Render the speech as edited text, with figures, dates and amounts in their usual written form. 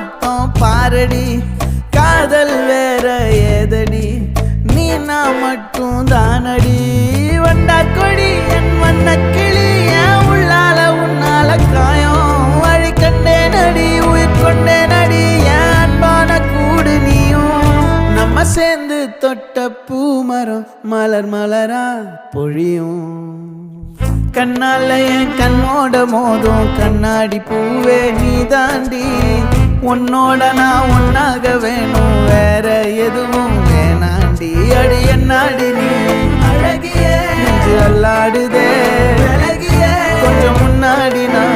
மொத்தம் பாரடி காதல் வேற ஏதடி நீ நான் மட்டும் தானடி வண்டா கொடி என் வண்ண கிளி என் உள்ளால உன்னால காயம் வழி கண்டே நடி உயிர் கொண்டே நடி என் அன்பான கூடு நீயும் நம்ம சேர்ந்து தொட்ட பூமரம் மலர் மலரா பொழியும் கண்ணால என் கண்ணோட மோதும் கண்ணாடி பூவே நீ தாண்டி உன்னோட நான் ஒன்னாக வேணும் வேற எதுவும் வேணாண்டி அடி என்னாடி நீ அழகிய நெஞ்சு அல்லாடுதே அழகிய கொஞ்சம் முன்னாடி நான்